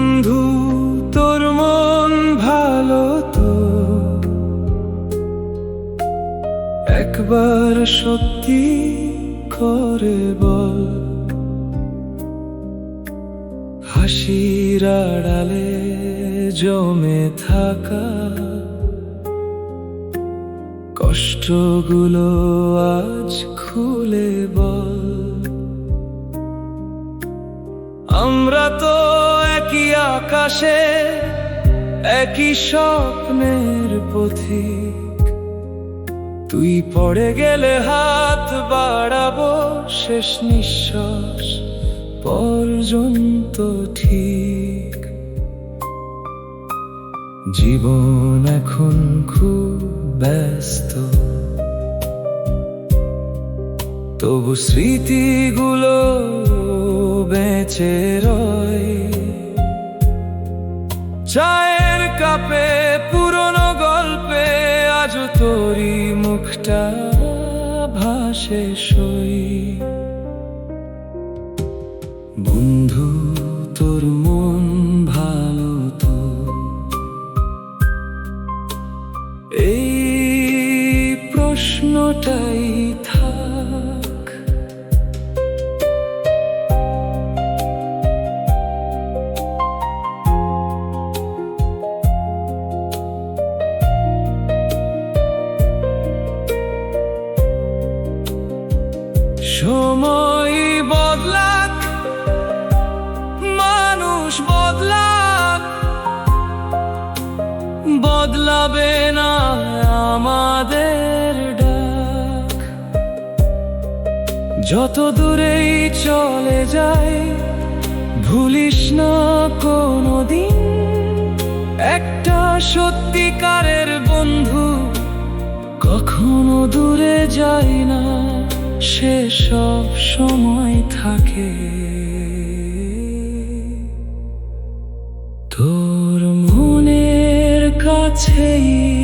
বন্ধু তোর মন ভালো তো? একবার সত্যি করে বল, হাসির আড়ালে জমে থাকা কষ্টগুলো আজ খুলে বল। আমরা তো একই আকাশে, একই স্বপ্নের পথিক। তুই পড়ে গেলে হাত বাড়াবো শেষ নিঃশ্বাস পর্যন্ত ঠিক। জীবন এখন খুব ব্যস্ত, তবু স্মৃতিগুলো বেঁচে রয়। চায়ের কাপে পুরনো গল্পে আজও তোরই মুখটা ভাসে সই। বন্ধু তোর মন ভালো তো? এই প্রশ্নটাই থাক। সময় বদলাক, মানুষ বদলাক, বদলাবে না আমাদের ডাক। যত দূরেই চলে যায় ভুলিস না কোনোদিন, একটা সত্যিকারের বন্ধু কখনো দূরে যায় না, সে সব সময় থাকে তোর মনের কাছেই।